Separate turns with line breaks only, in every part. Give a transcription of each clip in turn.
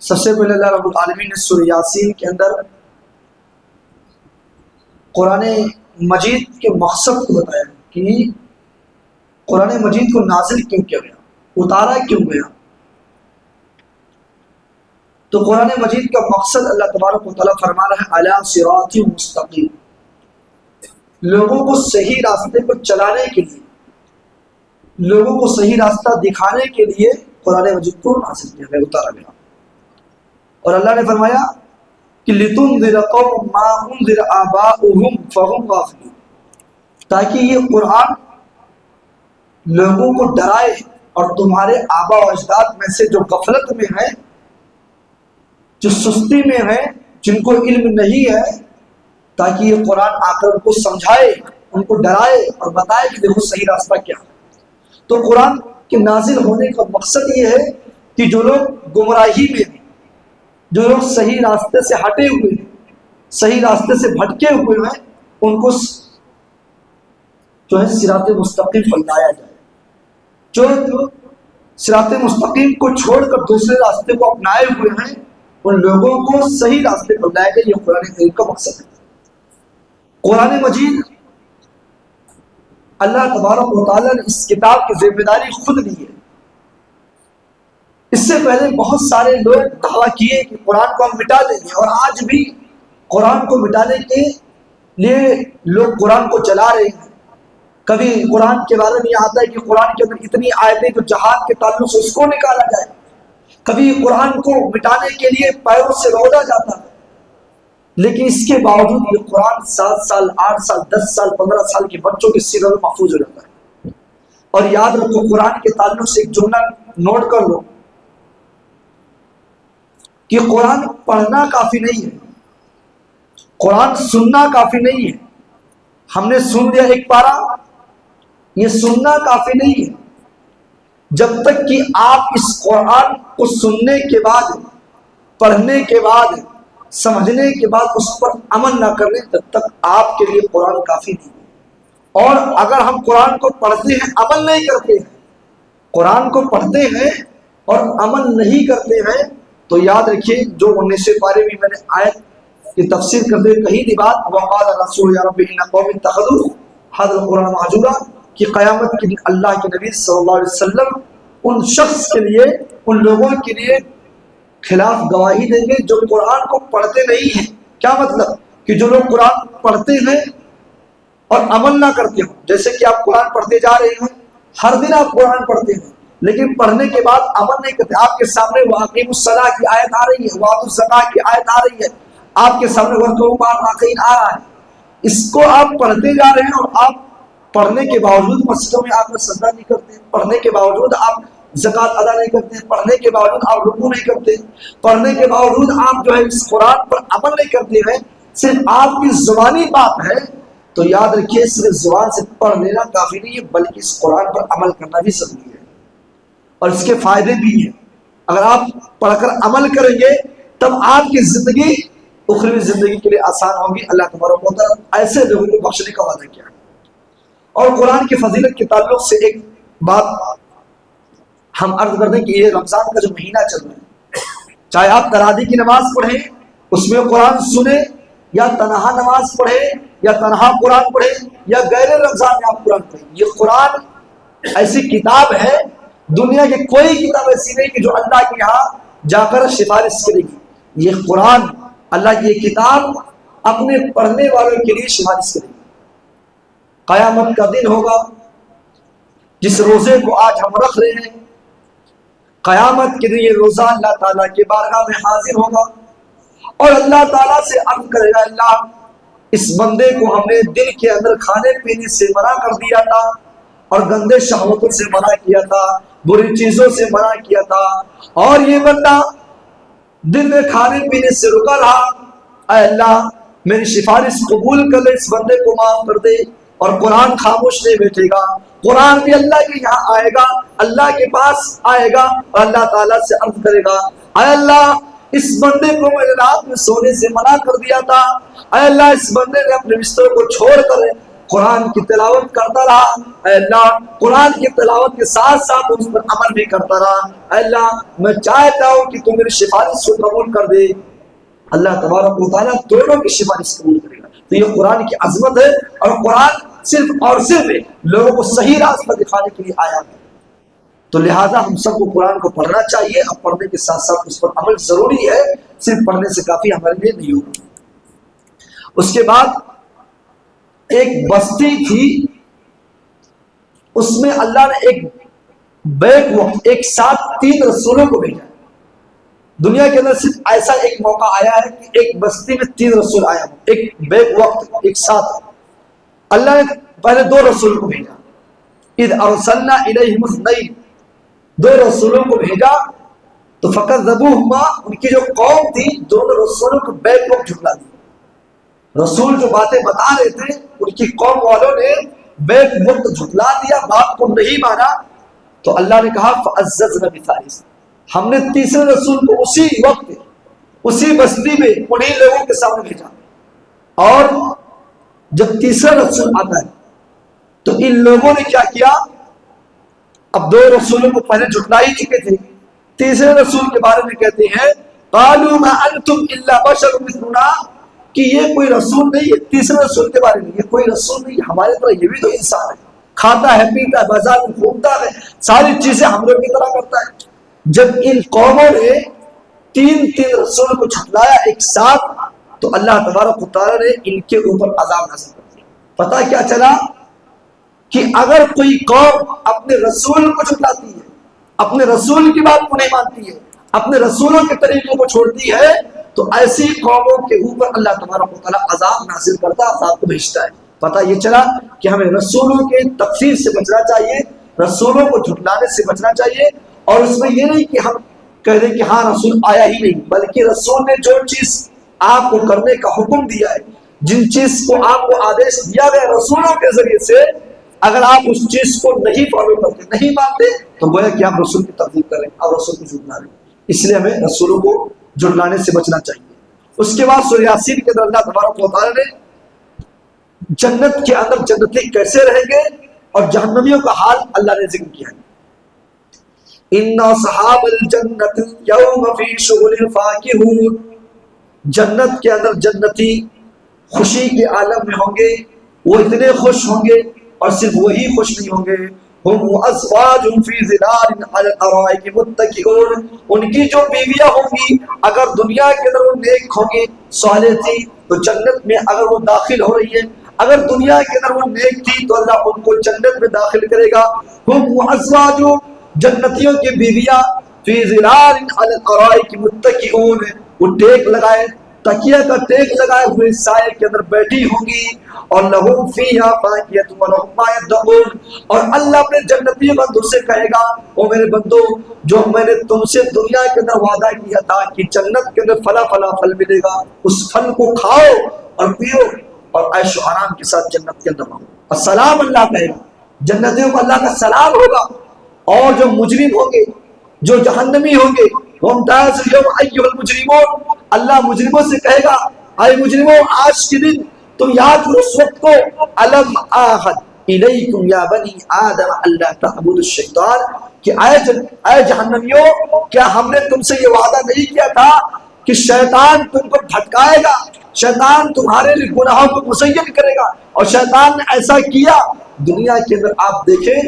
سب سے پہلے اللہ رب العالمین نے سورہ یاسین کے اندر قرآن مجید کے مقصد کو بتایا کہ قرآن مجید کو نازل کیوں کیا گیا، اتارا کیوں گیا۔ تو قرآن مجید کا مقصد اللہ تبارک و تعالیٰ فرما رہا ہے علی صراط مستقیم، لوگوں کو صحیح راستے پر چلانے کے لیے، لوگوں کو صحیح راستہ دکھانے کے لیے قرآن مجید کو نازل کیا گیا، اتارا گیا۔ اور اللہ نے فرمایا کہ لِتُنذِرَ قَوْمًا مَا أُنذِرَ آبَاؤُهُمْ فَهُمْ غَافِلُونَ، تاکہ یہ قرآن لوگوں کو ڈرائے اور تمہارے آبا و اجداد میں سے جو غفلت میں ہیں، جو سستی میں ہیں، جن کو علم نہیں ہے، تاکہ یہ قرآن آ کر ان کو سمجھائے، ان کو ڈرائے اور بتائے کہ دیکھو صحیح راستہ کیا ہے۔ تو قرآن کے نازل ہونے کا مقصد یہ ہے کہ جو لوگ گمراہی میں ہیں، جو لوگ صحیح راستے سے ہٹے ہوئے ہیں، صحیح راستے سے بھٹکے ہوئے ہیں، ان کو جو ہے صراط مستقیم پر لایا جائے۔ جو صراط مستقیم کو چھوڑ کر دوسرے راستے کو اپنائے ہوئے ہیں، ان لوگوں کو صحیح راستے پر لایا جائے، یہ قرآن کریم کا مقصد ہے۔ قرآن مجید اللہ تبارک و تعالیٰ نے اس کتاب کی ذمہ داری خود لی ہے۔ اس سے پہلے بہت سارے لوگ دعویٰ کیے کہ قرآن کو ہم مٹا دیں گے، اور آج بھی قرآن کو مٹانے کے لیے لوگ قرآن کو چلا رہے ہیں۔ کبھی قرآن کے بارے میں یہ آتا ہے کہ قرآن کے اندر اتنی آیتیں جو جہاد کے تعلق سے اس کو نکالا جائے، کبھی قرآن کو مٹانے کے لیے پیروں سے رودا جاتا ہے، لیکن اس کے باوجود یہ قرآن 7 سال 8 سال 10 سال 15 سال کے بچوں کے سیروں میں محفوظ ہو جاتا ہے۔ اور یاد رکھو، قرآن کے تعلق سے ایک جملہ نوٹ کر لو کہ قرآن پڑھنا کافی نہیں ہے، قرآن سننا کافی نہیں ہے۔ ہم نے سن لیا ایک پارہ، یہ سننا کافی نہیں ہے۔ جب تک کہ آپ اس قرآن کو سننے کے بعد، پڑھنے کے بعد، سمجھنے کے بعد اس پر عمل نہ کریں، تب تک آپ کے لیے قرآن کافی نہیں ہے۔ اور اگر ہم قرآن کو پڑھتے ہیں، عمل نہیں کرتے ہیں، قرآن کو پڑھتے ہیں اور عمل نہیں کرتے ہیں، تو یاد رکھیے جو 19 پارے میں میں نے آیت کی تفسیر کرتے ہوئے کہی تھی بات، وقال رسول یا رب ان قوم اتخذوا هذا القرآن مہجورا، کہ قیامت کے دن اللہ کے نبی صلی اللہ علیہ وسلم ان شخص کے لیے، ان لوگوں کے لیے خلاف گواہی دیں گے جو قرآن کو پڑھتے نہیں ہیں۔ کیا مطلب؟ کہ جو لوگ قرآن پڑھتے ہیں اور عمل نہ کرتے ہوں۔ جیسے کہ آپ قرآن پڑھتے جا رہے ہیں، ہر دن آپ قرآن پڑھتے ہیں، لیکن پڑھنے کے بعد عمل نہیں کرتے۔ آپ کے سامنے واقیم الصلاۃ کی آیت آ رہی ہے، وآتوا الزکاۃ کی آیت آ رہی ہے، آپ کے سامنے وَرْكَعُوا مَعَ الرَّاكِعِينَ آ رہا ہے، اس کو آپ پڑھتے جا رہے ہیں اور آپ پڑھنے کے باوجود مسجدوں میں آپ سجدہ نہیں کرتے، پڑھنے کے باوجود آپ زکوٰۃ ادا نہیں کرتے، پڑھنے کے باوجود آپ رکوع نہیں کرتے، پڑھنے کے باوجود آپ جو ہے اس قرآن پر عمل نہیں کرتے ہیں، صرف آپ کی زبانی بات ہے، تو یاد رکھیے صرف زبان سے پڑھ لینا کافی نہیں ہے، بلکہ اس قرآن پر عمل کرنا بھی ضروری ہے، اور اس کے فائدے بھی ہیں۔ اگر آپ پڑھ کر عمل کریں گے تب آپ کی زندگی اخروی زندگی کے لیے آسان ہوگی۔ اللہ تبارک و تعالیٰ ایسے لوگوں کو بخشنے کا وعدہ کیا ہے۔ اور قرآن کی فضیلت کے تعلق سے ایک بات ہم عرض کر دیں کہ یہ رمضان کا جو مہینہ چل رہا ہے، چاہے آپ تراویح کی نماز پڑھیں، اس میں قرآن سنیں، یا تنہا نماز پڑھیں، یا تنہا قرآن پڑھیں، یا غیر رمضان میں آپ قرآن پڑھیں، یہ قرآن ایسی کتاب ہے، دنیا کی کوئی کتاب ایسی نہیں کہ جو اللہ کے یہاں جا کر سفارش کرے گی۔ یہ قرآن، اللہ کی یہ کتاب اپنے پڑھنے والوں کے لیے سفارش کرے گی۔ قیامت کا دن ہوگا، جس روزے کو آج ہم رکھ رہے ہیں، قیامت کے دن یہ روزہ اللہ تعالیٰ کے بارگاہ میں حاضر ہوگا، اور اللہ تعالیٰ سے عرض کرے گا، اللہ اس بندے کو ہم نے دل کے اندر کھانے پینے سے منع کر دیا تھا، اور گندے شہوتوں سے منع کیا تھا، بری چیزوں سے منع کیا تھا، اور یہ بندہ دل میں کھانے پینے سے رکا رہا، اے اللہ میری سفارش قبول کر لے، اس بندے کو معاف کر دے۔ اور قرآن خاموش نہیں بیٹھے گا، قرآن بھی اللہ کے یہاں آئے گا، اللہ کے پاس آئے گا، اور اللہ تعالیٰ سے عرض کرے گا، اے اللہ اس بندے کو میں نے رات میں سونے سے منع کر دیا تھا، اے اللہ اس بندے نے اپنے بستر کو چھوڑ کر قرآن کی تلاوت کرتا رہا، اے اللہ قرآن کی تلاوت کے ساتھ ساتھ اس پر عمل بھی کرتا رہا، اے اللہ میں چاہتا ہوں کہ تو میری سفارش کو قبول کر دے، اللہ تبارک و تعالیٰ دونوں کی سفارش قبول کرے گا۔ تو یہ قرآن کی عظمت ہے، اور قرآن صرف اور صرف لوگوں کو صحیح راستہ دکھانے کے لیے آیا ہے۔ تو لہٰذا ہم سب کو قرآن کو پڑھنا چاہیے، اور پڑھنے کے ساتھ ساتھ اس پر عمل ضروری ہے، صرف پڑھنے سے کافی ہمارے لیے نہیں ہوگا۔ اس کے بعد ایک بستی تھی، اس میں اللہ نے ایک بیک وقت ایک ساتھ 3 رسولوں کو بھیجا۔ دنیا کے اندر صرف ایسا ایک موقع آیا ہے کہ ایک بستی میں 3 رسول آیا، ایک بیک وقت ایک ساتھ۔ اللہ نے پہلے 2 رسول کو بھیجا، اذ ارسلنا الیہم اثنین، 2 رسولوں کو بھیجا، تو فکذبوہما، ان کی جو قوم تھی دونوں رسولوں کو بیک وقت جھٹلا دی۔ رسول جو باتیں بتا رہے تھے ان کی قوم والوں نے بیک وقت جھٹلا دیا، بات کو نہیں مانا، تو اللہ نے کہا فعززنا بثالث، ہم نے تیسرے رسول کو اسی وقت اسی بستی میں انہی لوگوں کے سامنے بھیجا۔ اور جب تیسرا رسول آتا ہے تو ان لوگوں نے کیا کیا، اب 2 رسولوں کو پہلے جھٹلا ہی چکے تھے، تیسرے رسول کے بارے میں کہتے ہیں قالوا ما انتم الا بشر مثلنا، کہ یہ کوئی رسول نہیں ہے۔ تیسرے رسول کے بارے میں یہ کوئی رسول نہیں، ہمارے طرح یہ بھی تو انسان ہے، کھاتا ہے پیتا ہے بازار میں گھومتا ہے، ساری چیزیں ہم لوگ کی طرح کرتا ہے۔ جب ان قوموں نے 3 رسول کو جھٹلایا ایک ساتھ، تو اللہ تبارک و تعالیٰ نے ان کے اوپر عذاب نازل کر دیا۔ پتہ کیا چلا کہ اگر کوئی قوم اپنے رسول کو جھٹلاتی ہے، اپنے رسول کی بات کو نہیں مانتی ہے، اپنے رسولوں کے طریقوں کو چھوڑتی ہے، تو ایسی قوموں کے اوپر اللہ تبارک و تعالیٰ عذاب نازل کرتا، عذاب کو بھیجتا ہے۔ پتہ یہ چلا کہ ہمیں رسولوں کے تکفیر سے بچنا چاہیے، رسولوں کو جھٹلانے سے بچنا چاہیے، اور اس میں یہ نہیں کہ ہم کہہ دیں کہ ہاں رسول آیا ہی نہیں، بلکہ رسول نے جو چیز آپ کو کرنے کا حکم دیا ہے، جن چیز کو آپ کو آدیش دیا گیا رسولوں کے ذریعے سے، اگر آپ اس چیز کو نہیں فالو کرتے، نہیں مانتے، تو گویا کہ آپ رسول کی تکذیب کریں اور رسول کو جھٹلا رہے ہیں۔ اس لیے ہمیں رسولوں کو جھٹلانے سے بچنا چاہیے۔ اس کے بعد سورہ یاسین کے اندر اللہ تبارک و تعالیٰ نے جنت کے اندر جنتی کیسے رہیں گے اور جہنمیوں کا حال اللہ نے ذکر کیا ہے۔ ان اصحاب الجنت یوم فی شغل فاکہون، جنت کے اندر جنتی خوشی کے عالم میں ہوں گے، وہ اتنے خوش ہوں گے، اور صرف وہی خوش نہیں ہوں گے، ہم ازواج فی ظلال علی الارائک متکئون، ان کی جو بیویاں ہوں گی اگر دنیا کے اندر وہ نیک ہوں گی، صالح تھی، تو جنت میں اگر وہ داخل ہو رہی ہے، اگر دنیا کے اندر وہ نیک تھی تو اللہ ان کو جنت میں داخل کرے گا۔ ہم ازواج، جنتیوں کی بیویاں، فی ظلال علی الارائک متکئون، وہ ٹیک لگائے، تکیہ کا ٹیک لگائے ہوئے سائے کے اندر بیٹھی ہوں گی، اور لہم فیہا فاکہۃ ولہم ما یدعون، اور اللہ اپنے جنتی بندوں سے کہے گا او میرے بندو، جو میں نے تم سے دنیا کے اندر وعدہ کیا تھا کہ جنت کے اندر فلاں فلاں پھل ملے گا، اس پھل کو کھاؤ اور پیو اور عیش و آرام کے ساتھ جنت کے اندر رہو۔ اور سلام اللہ کہے گا، جنتیوں کو اللہ کا سلام ہوگا، اور جو مجرم ہوں گے، جو جہنمی ہوں گے، وامتاز اليوم ایھا المجرمون، اللہ مجرموں سے کہے گا اے مجرموں آج کے دن تم یاد کرو اس وقت کو، الم آہد الیکم یا بنی آدم الا تعبدوا الشیطان، کہ اے جہنمیوں، کیا ہم نے تم سے یہ وعدہ نہیں کیا تھا کہ شیطان تم کو بھٹکائے گا، شیطان تمہارے لیے گناہوں کو مزین کرے گا، اور شیطان نے ایسا کیا۔ دنیا کے اندر آپ دیکھیں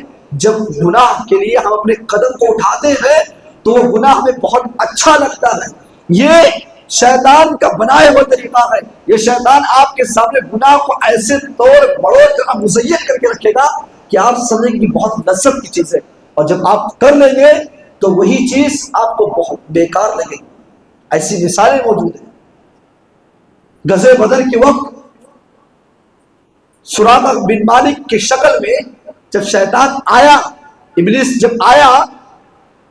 جب گناہ کے لیے ہم اپنے قدم کو اٹھاتے ہیں تو وہ گناہ ہمیں بہت اچھا لگتا ہے، یہ شیطان کا بنایا ہوا طریقہ ہے، یہ شیطان آپ کے سامنے گناہ کو ایسے طور بڑوں طرح مزین کر کے رکھے گا کہ آپ سمجھیں گے بہت لذت کی چیز ہے، اور جب آپ کر لیں گے تو وہی چیز آپ کو بہت بیکار لگے گی۔ ایسی مثالیں موجود ہیں۔ غزوہ بدر کے وقت سراقہ بن مالک کی شکل میں جب شیطان آیا، ابلیس جب آیا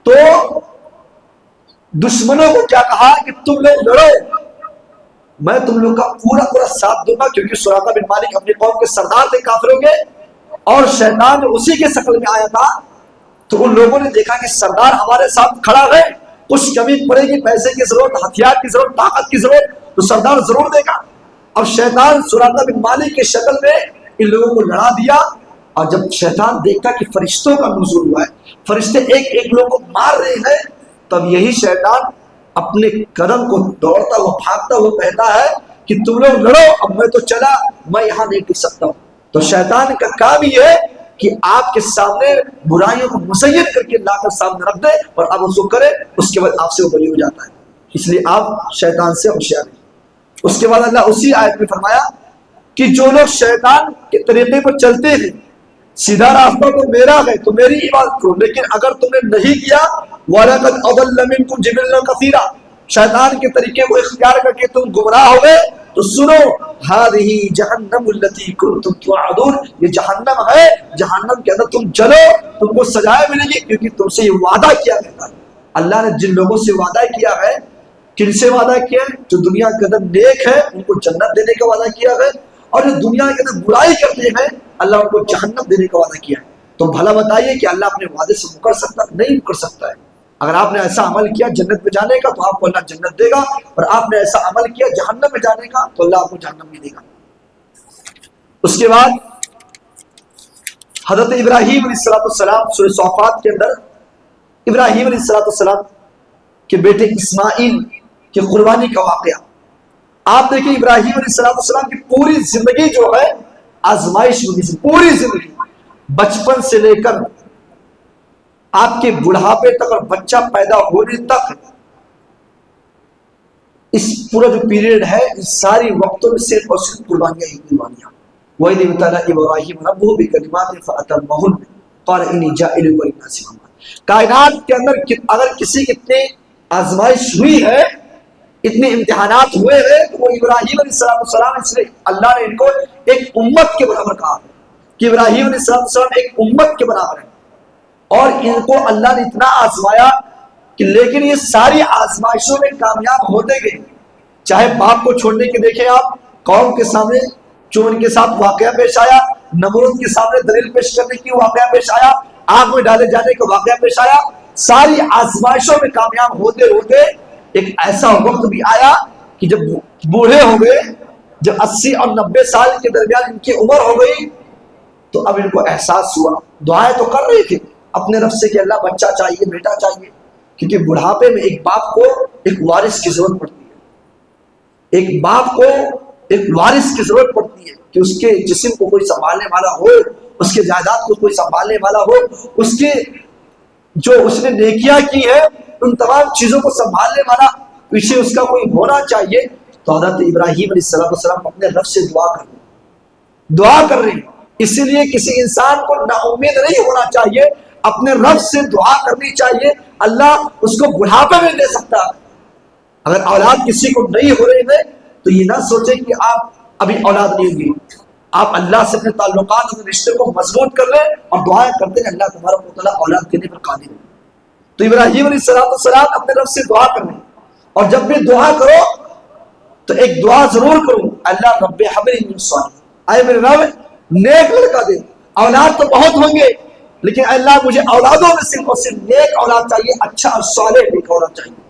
تو دشمنوں کو کیا کہا کہ تم لوگ لڑو، میں تم لوگ کا پورا پورا ساتھ دوں گا، کیونکہ سراقہ بن مالک اپنی قوم کے سردار تھے کافروں کے، اور شیطان جو اسی کے شکل میں آیا تھا، تو ان لوگوں نے دیکھا کہ سردار ہمارے ساتھ کھڑا ہے، کچھ کمی پڑے گی، پیسے کی ضرورت، ہتھیار کی ضرورت، طاقت کی ضرورت، تو سردار ضرور دے گا۔ اب شیطان سراقہ بن مالک کی شکل میں ان لوگوں کو لڑا دیا. اور جب شیطان دیکھا کہ فرشتوں کا نزول ہوا ہے, فرشتے ایک ایک لوگ کو مار رہے ہیں, تب یہی شیطان اپنے قدم کو دوڑتا ہوا بھاگتا ہوا کہتا ہے کہ تم لوگ لڑو, اب میں تو چلا, میں یہاں نہیں ٹک سکتا ہوں. تو شیطان کا کام یہ ہے کہ آپ کے سامنے برائیوں کو مسید کر کے لا کر سامنے رکھ دے, اور آپ اس کو کرے, اس کے بعد آپ سے وہ بری ہو جاتا ہے. اس لیے آپ شیطان سے ہوشیار ہیں. اس کے بعد اللہ اسی آیت میں فرمایا کہ جو لوگ شیطان کے طریقے پر چلتے ہیں, سیدھا راستہ تو میرا ہے, تو میری عبادت کرو, لیکن اگر تم نے نہیں کیا وَلَقَدْ أَضَلَّ مِنْكُمْ جِبِلًّا كَثِيرًا, شیطان کے طریقے کو اختیار کر کے تم گمراہ ہو گئے, تو سنو هَذِهِ جَهَنَّمُ الَّتِي كُنْتُمْ تُوعَدُونَ, یہ جہنم ہے, جہنم کے اندر تم چلو, تم کو سزائیں ملے گی, کیونکہ تم سے یہ وعدہ کیا گیا تھا. اللہ نے جن لوگوں سے وعدہ کیا ہے, کن سے وعدہ کیا ہے؟ جو دنیا کے اندر نیک ہے ان کو جنت دینے کا وعدہ کیا ہے, اور جو دنیا کے اندر برائی کرتے ہیں اللہ ان کو جہنم دینے کا وعدہ کیا ہے. تو بھلا بتائیے کہ اللہ اپنے وعدے سے مکر سکتا؟ نہیں مکر سکتا ہے. اگر آپ نے ایسا عمل کیا جنت میں جانے کا تو آپ کو اللہ جنت دے گا, اور آپ نے ایسا عمل کیا جہنم میں جانے کا تو اللہ آپ کو جہنم میں دے گا. اس کے بعد حضرت ابراہیم علیہ السلام سورہ صافات کے اندر ابراہیم علیہ السلام کے بیٹے اسماعیل کی قربانی کا واقعہ آپ دیکھیں. ابراہیم علیہ السلام کی پوری زندگی جو ہے آزمائش ہوگی, پوری زندگی بچپن سے لے کر آپ کے بڑھاپے تک اور بچہ پیدا ہونے تک, اس پورا جو پیریڈ ہے اس ساری وقتوں میں صرف اور صرف قربانیاں ہی قربانیاں. وَإِذِ ابْتَلَىٰ إِبْرَاهِيمَ رَبُّهُ بِكَلِمَاتٍ فَأَتَمَّهُنَّ قَالَ إِنِّي جَاعِلُكَ لِلنَّاسِ إِمَامًا. کائنات کے اندر اگر کسی کی اتنی آزمائش ہوئی ہے, اتنے امتحانات ہوئے ہیں, تو وہ ابراہیم علیہ السلام, اس لیے اللہ نے ان کو ایک امت کے برابر کہا کہ ابراہیم علیہ السلام ایک امت کے برابر ہے. اور ان کو اللہ نے اتنا آزمایا کہ لیکن یہ ساری آزمائشوں میں کامیاب ہوتے گئے. چاہے باپ کو چھوڑنے کے دیکھیں آپ, قوم کے سامنے جو ان کے ساتھ واقعہ پیش آیا, نمرود کے سامنے دلیل پیش کرنے کی واقعہ پیش آیا, آگ میں ڈالے جانے کا واقعہ پیش آیا, ساری آزمائشوں میں کامیاب ہوتے ہوتے ایک ایسا وقت بھی آیا کہ جب بوڑھے ہو گئے, جب 80 اور 90 سال کے درمیان ان کی عمر ہو گئی, تو اب ان کو احساس ہوا. دعائیں تو کر رہے تھے اپنے رب سے کہ اللہ بچہ چاہیے, بیٹا چاہیے, کیونکہ بڑھاپے میں ایک باپ کو ایک وارث کی ضرورت پڑتی ہے. ایک باپ کو ایک وارث کی ضرورت پڑتی ہے کہ اس کے جسم کو کوئی سنبھالنے والا ہو, اس کے جائیداد کو کوئی سنبھالنے والا ہو, اس کے جو اس نے نیکیاں کی ہے ان تمام چیزوں کو سنبھالنے والا پیچھے اس کا کوئی ہونا چاہیے. تو حضرت ابراہیم علیہ السلام اپنے رب سے دعا کر رہے ہیں. اسی لیے کسی انسان کو نا امید نہیں ہونا چاہیے, اپنے رب سے دعا کرنی چاہیے. اللہ اس کو بڑھاپے میں دے سکتا ہے. اگر اولاد کسی کو نہیں ہو رہی ہے تو یہ نہ سوچے کہ آپ ابھی اولاد نہیں ہوگی, آپ اللہ سے اپنے تعلقات, اپنے رشتے کو مضبوط کر لیں اور دعائیں کرتے ہیں, اللہ تبارک و تعالیٰ اولاد دینے پر قادر ہے. تو ابراہیم علیہ السلام اپنے رب سے دعا کر رہے ہیں, اور جب بھی دعا کرو تو ایک دعا ضرور کرو, اللہ رب حب لی من الصالحین, اے میرے رب نیک لڑکا دے. اولاد تو بہت ہوں گے لیکن اللہ مجھے اولادوں میں صرف اور صرف نیک اولاد چاہیے, اچھا اور صالح نیک اولاد چاہیے.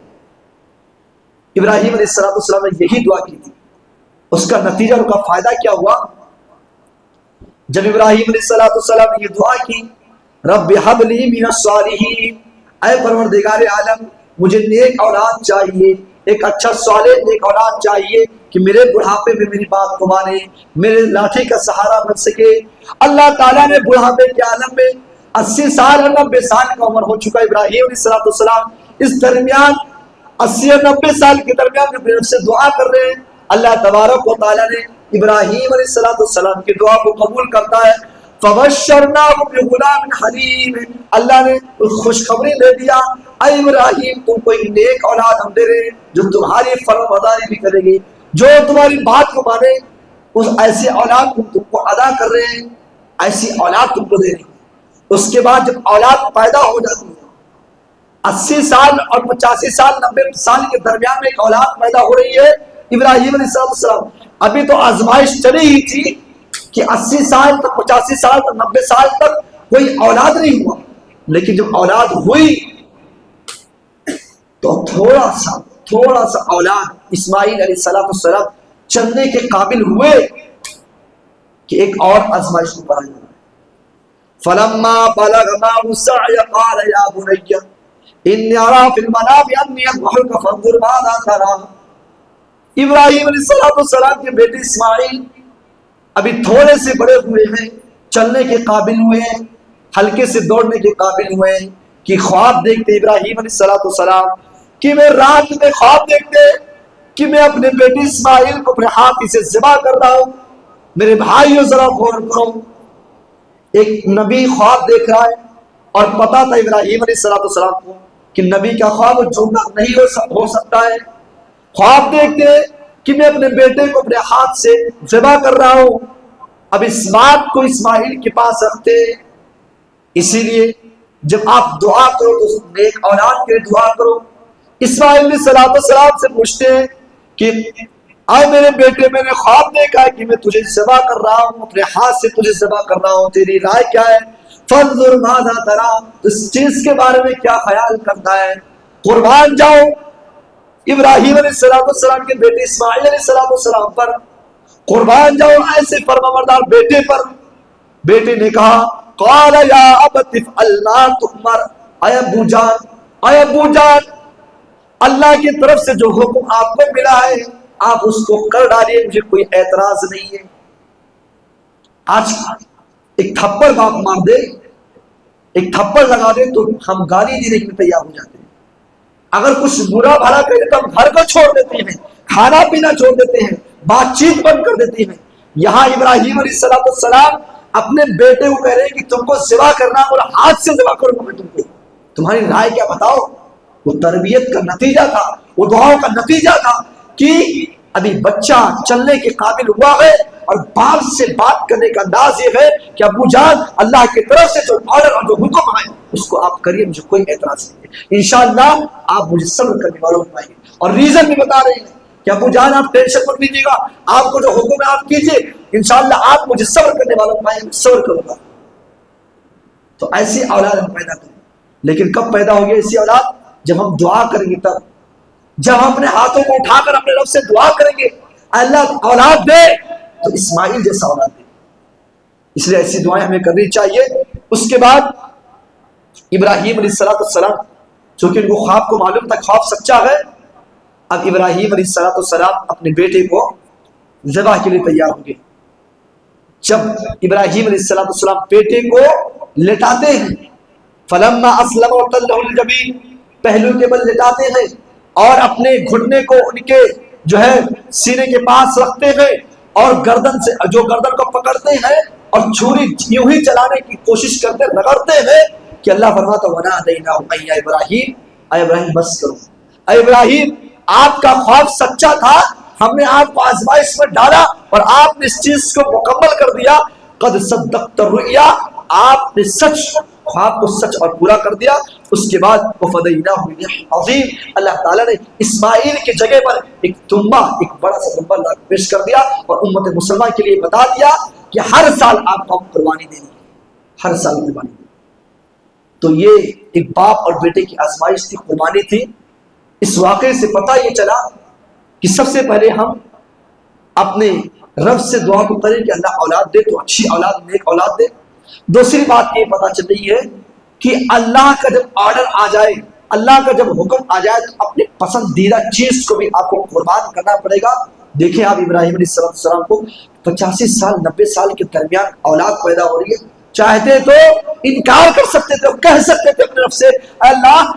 ابراہیم علیہ السلام نے یہی دعا کی تھی. اس کا نتیجہ, ان کا فائدہ کیا ہوا؟ جب ابراہیم علیہ السلام نے یہ دعا کی, رب حب لی من الصالحین, اے پروردگار عالم مجھے نیک اولاد چاہیے, ایک اچھا صالح نیک اولاد چاہیے کہ میرے بڑھاپے میں میری بات کو مانے, میرے لاٹھی کا سہارا بن سکے. اللہ تعالیٰ نے بڑھاپے کے عالم میں 80 سال اور 90 سال کا عمر ہو چکا ابراہیم علیہ السلام, اس درمیان 80 اور 90 سال کے درمیان اپنے رب سے دعا کر رہے ہیں. اللہ تبارک و تعالیٰ نے ابراہیم علیہ السلام کی دعا کو قبول کرتا ہے. فَبَشَّرْنَاهُ بِغُلَامٍ حَلِيمٍ, اللہ نے خوشخبری دے دیا, اے ابراہیم تم کوئی نیک اولاد ہم دے رہے ہیں جو تمہاری فرمانبرداری بھی کرے گی, جو تمہاری بات کو مانے. اس ایسی اولاد تم کو عطا کر رہے ہیں, ایسی اولاد تم کو دے رہے ہیں. اس کے بعد جب اولاد پیدا ہو جاتی ہے, 80 سال اور 85 سال 90 سال کے درمیان میں ایک اولاد پیدا ہو رہی ہے. ابراہیم علیہ السلام ابھی تو آزمائش چلی ہی تھی کہ 80 سال تک 85 سال تک 90 سال تک کوئی اولاد نہیں ہوا, لیکن جب اولاد ہوئی تو تھوڑا سا اولاد اسماعیل علیہ السلام چلنے کے قابل ہوئے کہ ایک اور آزمائش کو پڑھا جائے. فلما بلغ معه السعي قال يا بني إني أرى في المنام أني أذبحك فانظر ماذا ترى. ابراہیم علیہ السلام کے بیٹے اسماعیل ابھی تھوڑے سے بڑے ہوئے ہیں، چلنے کے قابل ہوئے ہیں، ہلکے سے دوڑنے کے قابل ہوئے ہیں کہ خواب دیکھتے ابراہیم علیہ السلام کہ میں رات میں خواب دیکھتے کہ میں اپنے بیٹے اسماعیل کو اپنے ہاتھ سے ذبح کر رہا ہوں. میرے بھائیو ذرا غور کرو، ایک نبی خواب دیکھ رہا ہے اور پتا تھا ابراہیم علیہ السلام کو کہ نبی کا خواب جھوٹا نہیں ہو سکتا ہے. خواب دیکھتے کہ میں اپنے بیٹے کو اپنے ہاتھ سے ذبح کر رہا ہوں. اب اس بات کو اسماعیل کے پاس رکھتے. اسی لیے جب آپ دعا کرو تو نیک اولاد کے لیے دعا کرو. اسماعیل علیہ السلام سے پوچھتے ہیں کہ آئے میرے بیٹے، میں نے خواب دیکھا ہے کہ میں تجھے ذبح کر رہا ہوں، اپنے ہاتھ سے تجھے ذبح کر رہا ہوں، تیری رائے کیا ہے؟ فانظر ماذا تری، اس چیز کے بارے میں کیا خیال کرتا ہے؟ قربان جاؤ ابراہیم علیہ السلام کے بیٹے اسماعیل علیہ السلام پر، قربان جاؤ ایسے فرمانبردار بیٹے پر. بیٹے نے کہا قال یا ابت افعل ما تؤمر، اے ابو جان اللہ کی طرف سے جو حکم آپ کو ملا ہے آپ اس کو کر ڈالیے، مجھے کوئی اعتراض نہیں ہے. آج ایک تھپڑ باپ مار دے، ایک تھپڑ لگا دے تو ہم گالی دینے کے لیے تیار ہو جاتے ہیں. اگر کچھ برا بھلا کرے تو ہم گھر کو چھوڑ دیتے ہیں، کھانا پینا چھوڑ دیتے ہیں، بات چیت بند کر دیتے ہیں. یہاں ابراہیم علیہ السلام اپنے بیٹے کو کہہ رہے ہیں کہ تم کو ذبح کرنا اور ہاتھ سے ذبح کروں گا میں تم کو، تمہاری رائے کیا بتاؤ؟ وہ تربیت کا نتیجہ تھا، وہ دعاؤں کا نتیجہ تھا کہ ابھی بچہ چلنے کے قابل ہوا ہے اور باپ سے بات کرنے کا انداز یہ ہے کہ ابو جان اللہ کی طرف سے جو آرڈر اور جو حکم ہے اس کو آپ کریے، مجھے کوئی اعتراض نہیں ہے. انشاءاللہ آپ مجھے صبر کرنے والوں پائیں گے. اور ریزن بھی بتا رہے ہیں کہ ابو جان آپ ٹینشن مت لیجیے گا، آپ کو جو حکم ہے آپ کیجیے، انشاءاللہ آپ مجھے صبر کرنے والوں پائیں گے، صبر کروں گا. تو ایسی اولاد ہم پیدا کریں. لیکن کب پیدا ہوگی ایسی اولاد؟ جب ہم دعا کریں گے، تب جب ہم اپنے ہاتھوں کو اٹھا کر اپنے رب سے دعا کریں گے اللہ اولاد دے تو اسماعیل جیسا اولاد دے. اس لیے ایسی دعائیں ہمیں کرنی چاہیے. اس کے بعد ابراہیم علیہ السلام چونکہ ان کو خواب کو معلوم تھا خواب سچا ہے، اب ابراہیم علیہ السلام اپنے بیٹے کو ذبح کے لیے تیار ہو گئے. جب ابراہیم علیہ السلام بیٹے کو لٹاتے ہیں، فلما اسلم وتلہ الجبین، پہلو کے بل لٹاتے ہیں اور اپنے گھٹنے کو ان کے جو ہے سینے کے پاس رکھتے ہیں اور گردن سے جو گردن کو پکڑتے ہیں اور چھری یوں ہی چلانے کی کوشش کرتے رگڑتے ہیں کہ اللہ فرماتا وَنَادَيْنَاهُ أَن يَا إِبْرَاهِيمُ، اے ابراہیم بس کرو، اے ابراہیم آپ کا خواب سچا تھا، ہم نے آپ کو آزمائش میں ڈالا اور آپ نے اس چیز کو مکمل کر دیا. قد صدقت الرؤیا، آپ نے سچ خواب کو سچ اور پورا کر دیا. اس کے بعد وفدیناہ بذبح عظیم، اللہ تعالیٰ نے اسماعیل کی جگہ پر ایک دمبا، ایک بڑا سا دمبا لا کے پیش کر دیا اور امت مسلمہ کے لیے بتا دیا کہ ہر سال آپ کو قربانی دینی ہے، ہر سال قربانی دینی. تو یہ ایک باپ اور بیٹے کی آزمائش تھی، قربانی تھی. اس واقعے سے پتہ یہ چلا کہ سب سے پہلے ہم اپنے رب سے دعا کو کریں کہ اللہ اولاد دے تو اچھی اولاد، نیک اولاد دے. دوسری بات یہ پتہ چل رہی ہے کہ اللہ کا جب آرڈر آ جائے، اللہ کا جب حکم آ جائے تو اپنے پسندیدہ چیز کو بھی آپ کو قربان کرنا پڑے گا. دیکھیں آپ ابراہیم علیہ السلام کو 85 سال 90 سال کے درمیان اولاد پیدا ہو رہی ہے. چاہتے تو انکار کر سکتے تھے، کہہ سکتے تھے اپنے رب سے اے اللہ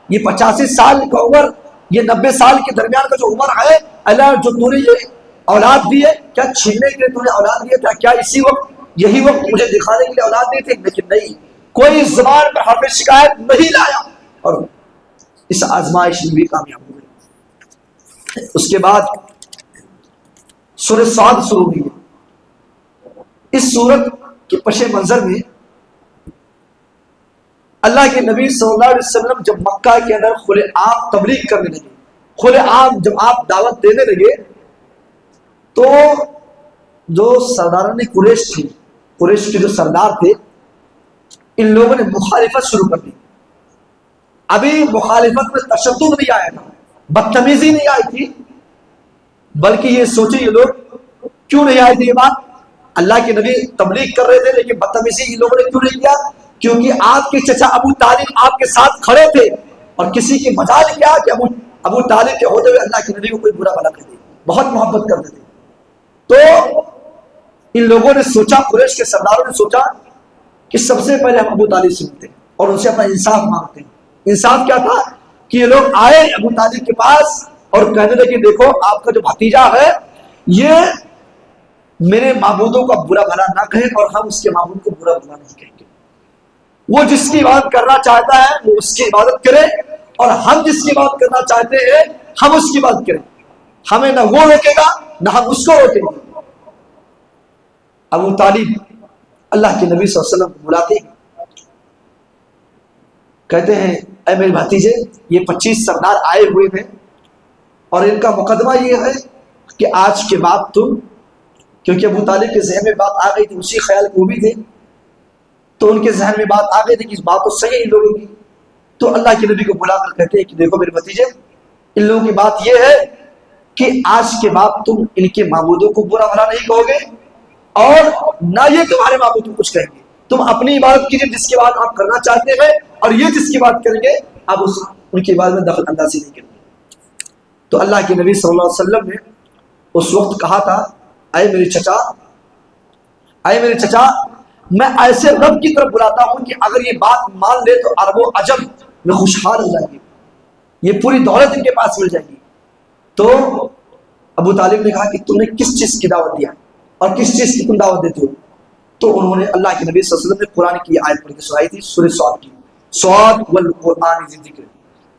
یہ 85 سال کا عمر، یہ 90 سال کے درمیان کا جو عمر ہے اللہ جو تو نے یہ اولاد دی ہے، کیا چھیننے کے لیے تو نے اولاد دی ہے؟ کیا اسی وقت یہی وقت مجھے دکھانے کے لیے اولاد دی تھی؟ لیکن نہیں، کوئی زبان پر حرف شکایت نہیں لایا اور اس آزمائش میں بھی کامیاب ہو گئے. اس کے بعد سورہ صاد شروع ہوئی ہے. اس سورت کے پس منظر میں اللہ کے نبی صلی اللہ علیہ وسلم جب مکہ کے اندر کھلے عام تبلیغ کرنے لگے، کھلے عام جب آپ دعوت دینے لگے تو جو سرداران قریش تھے، قریش کے جو سردار تھے، ان لوگوں نے مخالفت شروع کر دی. ابھی مخالفت میں تشدد نہیں آیا تھا، بدتمیزی نہیں آئی تھی، بلکہ یہ سوچے یہ لوگ کیوں نہیں آئی تھی یہ بات اللہ کے نبی تبلیغ کر رہے تھے لیکن بدتمیزی ان لوگوں نے کیوں نہیں کیا؟ کیونکہ آپ کے چچا ابو طالب آپ کے ساتھ کھڑے تھے اور کسی کی مجال کیا کہ ابو طالب کے ہوتے ہوئے اللہ کے نبی کو کوئی برا بھلا کر دے، بہت محبت کرتے تھے۔ تو ان لوگوں نے سوچا، قریش کے سرداروں نے سوچا کہ سب سے پہلے ہم ابو طالب سے ملتے ہیں اور ان سے اپنا انصاف مانگتے ہیں۔ انصاف کیا تھا کہ یہ لوگ آئے ابو طالب کے پاس اور کہنے لگے دیکھو آپ کا جو بھتیجا ہے یہ میرے معبودوں کا برا بھلا نہ کہے اور ہم اس کے معبود کو برا بھلا نہیں کہیں گے، وہ جس کی عبادت کرنا چاہتا ہے وہ اس کی عبادت کرے اور ہم جس کی عبادت کرنا چاہتے ہیں ہم اس کی عبادت کریں، ہمیں نہ وہ روکے گا نہ ہم اس کو روکیں گے۔ ابو طالب اللہ کے نبی صلی اللہ علیہ وسلم کو بلاتے ہیں، کہتے ہیں اے میرے بھتیجے یہ 25 سردار آئے ہوئے ہیں اور ان کا مقدمہ یہ ہے کہ آج کے بعد تم، کیونکہ ابو طالب کے ذہن میں بات آ گئی تھی، اسی خیال کو بھی تھے تو ان کے ذہن میں بات آ گئی تھی کہ اس بات تو صحیح ہے ان لوگوں کی، تو اللہ کے نبی کو بلا کر کہتے ہیں کہ دیکھو میرے بھتیجے ان لوگوں کی بات یہ ہے کہ آج کے بعد تم ان کے معبودوں کو برا بھلا نہیں کہو گے اور نہ یہ تمہارے معبود کو کچھ کہیں گے، تم اپنی عبادت کیجئے جس کی بات آپ کرنا چاہتے ہیں اور یہ جس کی بات کریں گے آپ ان کی عبادت میں دخل اندازی نہیں کریں گے۔ تو اللہ کے نبی صلی اللہ علیہ وسلم نے اس وقت کہا تھا اے میرے چچا میں ایسے رب کی طرف بلاتا ہوں کہ اگر یہ بات مان لے تو عرب و عجم میں خوشحال ہو جائیں گے، یہ پوری دولت ان کے پاس مل جائے گی۔ تو ابو طالب نے کہا کہ تم نے کس چیز کی دعوت دیا اور کس چیز کی تم دعوت دیتے ہو؟ تو انہوں نے اللہ کے نبی صلی اللہ علیہ وسلم نے قرآن کی آیت پڑھ کے سنائی تھی، سورہ صاد کی، صاد والقرآن ذی الذکر،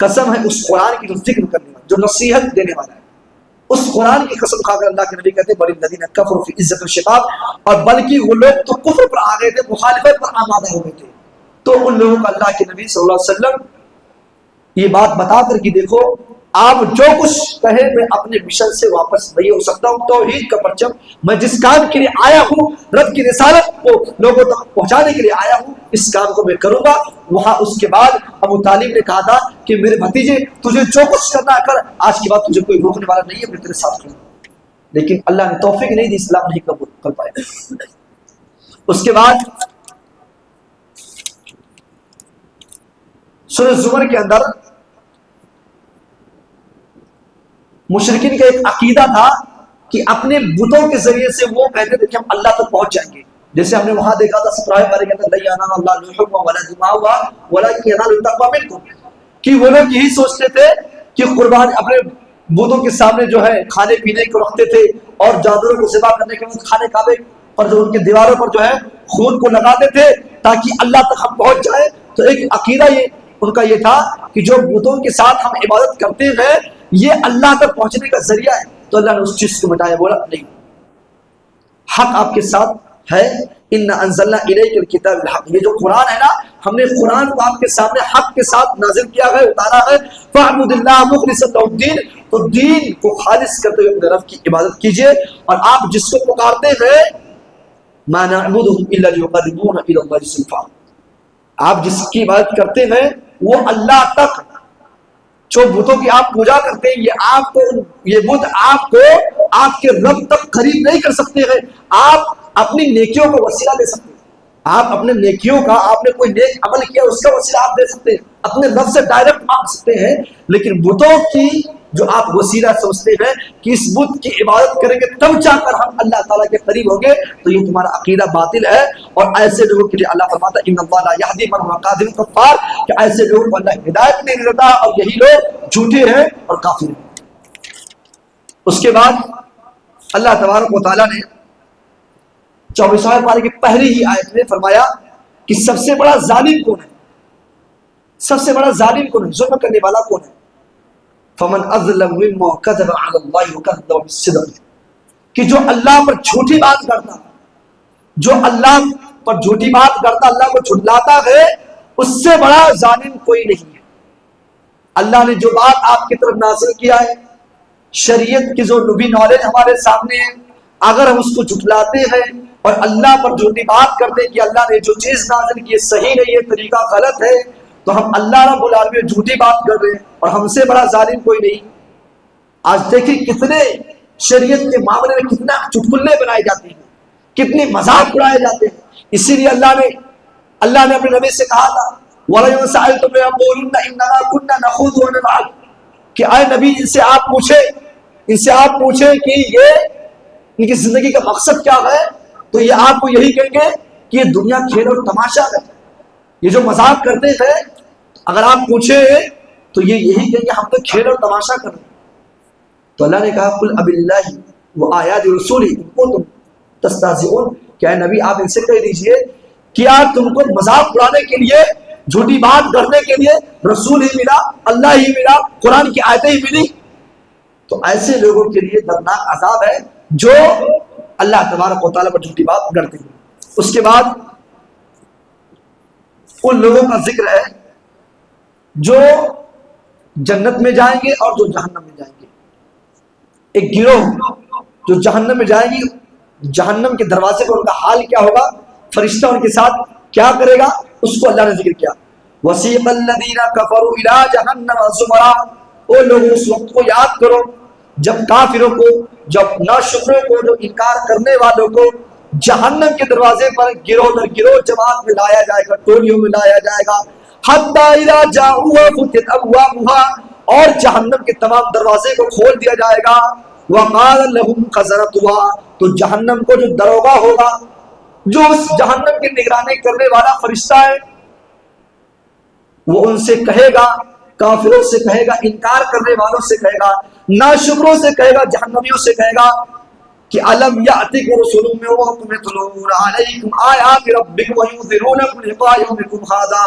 قسم ہے اس قرآن کی جو ذکر کرنے والا، جو نصیحت دینے والا ہے، اس قرآن کی قسم کھا کر اللہ کے نبی کہتے ہیں بل الذین کفروا فی عزت و شقاق، اور بلکہ وہ لوگ تو کفر پر آ گئے تھے، مخالفت پر آمادہ ہو گئے تھے۔ تو ان لوگوں کو اللہ کے نبی صلی اللہ علیہ وسلم یہ بات بتا کر کہ دیکھو آپ جو کچھ کہیں میں اپنے مشن سے واپس نہیں ہو سکتا ہوں، توحید کا پرچم میں جس کام کے لیے آیا ہوں، رب کی رسالت کو لوگوں تک پہنچانے کے لیے آیا ہوں، اس کام کو میں کروں گا۔ وہاں اس کے بعد ابو طالب نے کہا تھا کہ میرے بھتیجے تجھے جو کچھ کرنا کر، آج کے بعد تجھے کوئی روکنے والا نہیں ہے، میں تیرے ساتھ کھڑا ہوں۔ لیکن اللہ نے توفیق نہیں دی، اسلام نہیں قبول کر پایا۔ اس کے بعد سورہ زمر کے اندر مشرکین کا ایک عقیدہ تھا کہ اپنے بتوں کے ذریعے سے وہ کہتے تھے کہ ہم اللہ تک پہنچ جائیں گے، جیسے ہم نے وہاں دیکھا تھا 17 پارے کے اندر لا ينال الله لحوم ولا دماء ولكن ينال التقوى منكم، کہ وہ لوگ یہی سوچتے تھے کہ قربان اپنے بتوں کے سامنے جو ہے کھانے پینے کو رکھتے تھے اور جانوروں کو ذبح کرنے کے بعد کھانے کعبے پر جو ان کے دیواروں پر جو ہے خون کو لگاتے تھے تاکہ اللہ تک ہم پہنچ جائیں۔ تو ایک عقیدہ یہ ان کا یہ تھا کہ جو بتوں کے ساتھ ہم عبادت کرتے ہیں یہ اللہ تک پہنچنے کا ذریعہ ہے۔ تو اللہ نے اس چیز کو مٹایا، بولا نہیں، حق آپ کے ساتھ ہے، اِنَّا أَنزَلْنَا إِلَيْكَ الْكِتَابَ بِالْحَقِّ، یہ جو قرآن ہے نا ہم نے قرآن کو آپ کے سامنے حق کے ساتھ نازل کیا ہے، اتارا ہے، فَاعْبُدِ اللَّهَ مُخْلِصًا لَهُ الدِّينَ، تو دین کو خالص کرتے ہوئے اپنے رب کی عبادت کیجئے، اور آپ جس کو پکارتے ہیں مَا نَعْبُدُهُمْ إِلَّا لِيُقَرِّبُونَ إِلَى اللَّهِ زُلْفَىٰ، آپ جس کی عبادت کرتے ہیں وہ اللہ تک، جو بتوں کی آپ پوجا کرتے ہیں یہ آپ کو، یہ بت آپ کو آپ کے رب تک قریب نہیں کر سکتے ہیں، آپ اپنی نیکیوں کا وسیلہ دے سکتے ہیں، آپ اپنے نیکیوں کا، آپ نے کوئی نیک عمل کیا اس کا وسیلہ آپ دے سکتے ہیں، اپنے رب سے ڈائریکٹ مانگ سکتے ہیں، لیکن بتوں کی جو آپ وسیلہ سمجھتے ہیں کہ اس بت کی عبادت کریں گے تب جا کر ہم اللہ تعالیٰ کے قریب ہوں گے، تو یہ تمہارا عقیدہ باطل ہے۔ اور ایسے لوگوں کے لیے اللہ فرماتا ہے ان اللہ لا یہدی من هو کاذب کفار، کہ ایسے لوگوں کو اللہ ہدایت نہیں دیتا اور یہی لوگ جھوٹے ہیں اور کافر ہیں۔ اس کے بعد اللہ تبارک و تعالیٰ نے 24 پارے کی پہلی ہی آیت میں فرمایا کہ سب سے بڑا ظالم کون ہے، سب سے بڑا ظالم کون ہے، ظلم کرنے والا کون ہے، فمن اظلم مما كذب على الله وكذب بالصدق، کہ جو اللہ پر جھوٹی بات کرتا، جو اللہ پر جھوٹی بات کرتا، اللہ کو جھٹلاتا ہے، اس سے بڑا ظالم کوئی نہیں ہے۔ اللہ نے جو بات آپ کی طرف نازل کیا ہے، شریعت کی جو نبی نالج ہمارے سامنے ہے، اگر ہم اس کو جھٹلاتے ہیں اور اللہ پر جھوٹی بات کرتے ہیں کہ اللہ نے جو چیز نازل کی ہے صحیح نہیں ہے، طریقہ غلط ہے، تو ہم اللہ رب العالمین جھوٹی بات کر رہے ہیں اور ہم سے بڑا ظالم کوئی نہیں۔ آج دیکھیں کتنے شریعت کے معاملے میں کتنا چٹکلے بنائے جاتے ہیں، کتنے مذاق اڑائے جاتے ہیں. اسی لیے اللہ نے اپنے نبی سے کہا تھا وَلَئِن سَأَلْتُمْ لَيَقُولُنَّ إِنَّمَا كُنَّا نَخُوضُ وَنَلْعَبُ کہ اے نبی ان سے آپ پوچھیں کہ یہ ان کی زندگی کا مقصد کیا ہے، تو یہ آپ کو یہی کہیں گے کہ یہ دنیا کھیل اور تماشا ہے. یہ جو مذاق کرتے ہیں اگر آپ پوچھیں تو یہ یہی کہیں گے ہم تو کھیل اور تماشا کر رہے ہیں. تو اللہ نے کہا قُلْ أَبِاللَّهِ وَآيَاتِ رَسُولِهِ إِن كُنتُمْ تَسْتَهْزِئُونَ کہ اے نبی آپ ان سے کہہ دیجئے کیا تم کو مذاق اڑانے کے لیے، جھوٹی بات کرنے کے لیے رسول ہی ملا، اللہ ہی ملا، قرآن کی آیتیں ہی ملی؟ تو ایسے لوگوں کے لیے دردناک عذاب ہے جو اللہ تبارک و تعالیٰ پر جھوٹی بات کرتے ہیں. اس کے بعد ان لوگوں کا ذکر ہے جو جنت میں جائیں گے اور جو جہنم میں جائیں گے. ایک گروہ جو جہنم میں جائیں گی، جہنم کے دروازے پر ان کا حال کیا ہوگا، فرشتہ ان کے ساتھ کیا کرے گا، اس کو اللہ نے ذکر کیا. وَسِيقَ الَّذِينَ كَفَرُوا إِلَىٰ جَهَنَّمَ زُمَرًا او لوگوں اس وقت کو یاد کرو جب کافروں کو، جب ناشکروں کو، جو انکار کرنے والوں کو جہنم کے دروازے پر گروہ در گروہ جماعت میں لایا جائے گا، ٹولیوں میں لایا جائے گا. حَتَّىٰ إِذَا جَاءُوهَا فُتِحَتْ أَبْوَابُهَا اور جہنم کے تمام دروازے کو کھول دیا جائے گا. وَقَالَ لَهُمْ خَزَنَتُهَا تو جہنم کو جو دروغہ ہوگا، جو اس جہنم کی نگرانی کرنے والا فرشتہ ہے، وہ ان سے کہے گا، کافروں سے کہے گا، انکار کرنے والوں سے کہے گا، ناشکروں سے کہے گا، جہنمیوں سے کہے گا کہ أَلَمْ يَأْتِكُمْ رُسُلٌ مِّنكُمْ يَتْلُونَ عَلَيْكُمْ آيَاتِ رَبِّكُمْ وَيُنذِرُونَكُمْ لِقَاءَ يَوْمِكُمْ هَٰذَا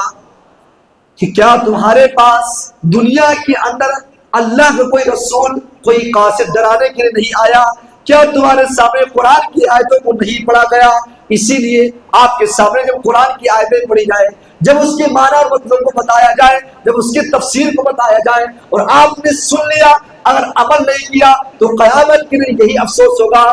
کہ کیا تمہارے پاس دنیا کے اندر اللہ کا کوئی رسول، کوئی قاصد ڈرانے کے لیے نہیں آیا؟ کیا تمہارے سامنے قرآن کی آیتوں کو نہیں پڑھا گیا؟ اسی لیے آپ کے سامنے جب قرآن کی آیتیں پڑھی جائے، جب اس کے معنی اور مطلب کو بتایا جائے، جب اس کی تفسیر کو بتایا جائے اور آپ نے سن لیا اگر عمل نہیں کیا تو قیامت کے دن یہی افسوس ہوگا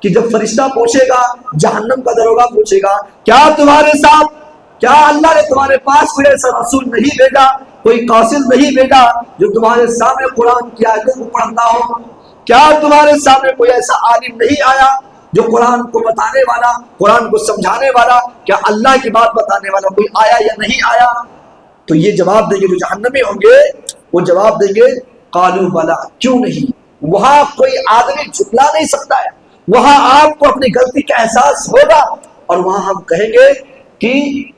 کہ جب فرشتہ پوچھے گا، جہنم کا دروغہ پوچھے گا کیا تمہارے ساتھ، کیا اللہ نے تمہارے پاس کوئی ایسا رسول نہیں بھیجا، کوئی قاصد نہیں بھیجا جو تمہارے سامنے قرآن کی آیتوں کو پڑھتا ہو؟ کیا تمہارے سامنے کوئی ایسا عالم نہیں آیا جو قرآن کو بتانے والا، قرآن کو سمجھانے والا، کیا اللہ کی بات بتانے والا کوئی آیا یا نہیں آیا؟ تو یہ جواب دیں گے جو جہنمی ہوں گے، وہ جواب دیں گے قالوا بلا کیوں نہیں. وہاں کوئی آدمی جھٹلا نہیں سکتا ہے، وہاں آپ کو اپنی غلطی کا احساس ہوگا اور وہاں ہم کہیں گے کہ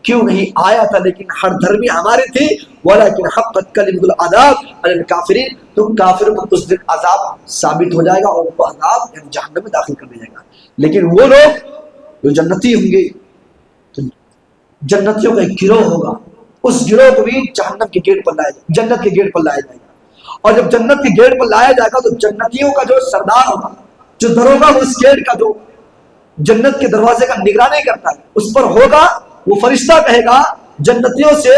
کیوں نہیں آیا تھا، لیکن ہر دھرمی ہماری تھی. وَلَكِنْ حَقَّتْ كَلِمَةُ الْعَذَابِ عَلَى الْكَافِرِينَ تو کافروں کو اس دن عذاب ثابت ہو جائے گا اور ان کو عذاب یعنی جہنم میں داخل کر دیا جائے گا. لیکن وہ لوگ جو جنتی ہوں گے تو جنتیوں کا ایک گروہ ہوگا، اس گروہ کو بھی جہنم کے گیٹ پر لایا جائے گا، جنت کے گیٹ پر لایا جائے گا. اور جب جنت کے گیٹ پر لایا جائے گا تو جنتیوں کا جو سردار ہوگا، جو دروگا اس گیٹ کا، جو جنت کے دروازے کا نگرانی کرتا ہے، اس پر ہوگا وہ فرشتہ کہے گا جنتیوں سے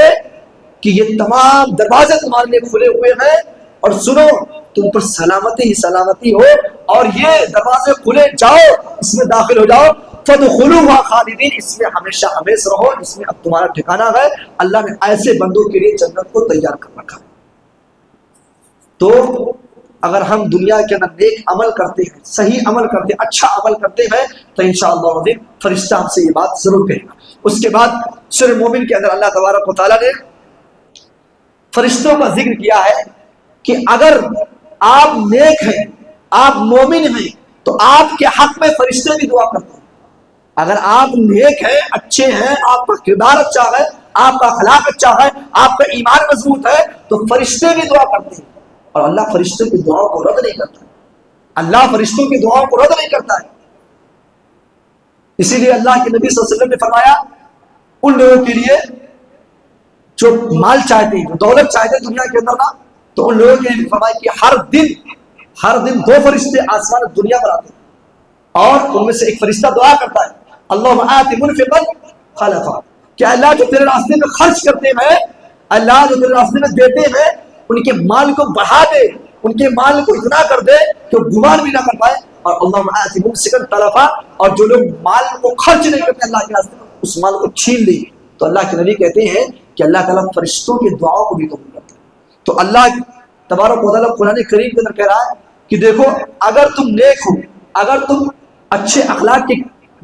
کہ یہ تمام دروازے تمہارے لیے کھلے ہوئے ہیں اور سنو تم پر سلامتی ہی سلامتی ہو اور یہ دروازے کھلے، جاؤ اس میں داخل ہو جاؤ. فَادْخُلُوهَا خَالِدِينَ اس میں ہمیشہ ہمیشہ رہو، اس میں اب تمہارا ٹھکانہ ہے. اللہ نے ایسے بندوں کے لیے جنت کو تیار کر رکھا. تو اگر ہم دنیا کے اندر نیک عمل کرتے ہیں، صحیح عمل کرتے ہیں، اچھا عمل کرتے ہیں تو انشاءاللہ العظیم فرشتہ ہم سے یہ بات ضرور کہے گا. اس کے بعد سورہ مومن کے اندر اللہ تبارک و تعالیٰ نے فرشتوں کا ذکر کیا ہے کہ اگر آپ نیک ہیں، آپ مومن ہیں تو آپ کے حق میں فرشتے بھی دعا کرتے ہیں. اگر آپ نیک ہیں، اچھے ہیں، آپ کا کردار اچھا ہے، آپ کا اخلاق اچھا ہے، آپ کا ایمان مضبوط ہے تو فرشتے بھی دعا کرتے ہیں. اور اللہ فرشتوں کی دعاؤں کو رد نہیں کرتا ہے، اللہ فرشتوں کی دعاؤں کو رد نہیں کرتا ہے. اسی لیے اللہ کے نبی صلی اللہ علیہ وسلم نے فرمایا ان لوگوں کے لیے جو مال چاہتے ہیں، جو دولت چاہتے ہیں دنیا کے اندر نا، تو ان لوگوں کے لیے فرمایا کہ ہر دن 2 فرشتے آسمان دنیا پر آتے ہیں اور ان میں سے ایک فرشتہ دعا کرتا ہے اللہم آت منفقا خلفا کہ اللہ جو تیرے راستے میں خرچ کرتے ہیں، اللہ جو تیرے راستے میں دیتے ہیں، ان کے مال کو بڑھا دے، ان کے مال کو اتنا کر دے کہ وہ گمان بھی نہ کر پائے. اور اللہم آت ممسکا تلفا اور جو لوگ مال کو خرچ نہیں کرتے اللہ کے راستے میں، اس مال کو چھین لے. تو اللہ کے نبی کہتے ہیں کہ اللہ تعالیٰ فرشتوں کی دعاؤں کو بھی قبول کرتا ہے. تو اللہ تبارک و تعالیٰ قرآن کریم کے اندر کہہ رہا ہے کہ دیکھو اگر تم نیک ہو، اگر تم اچھے اخلاق کے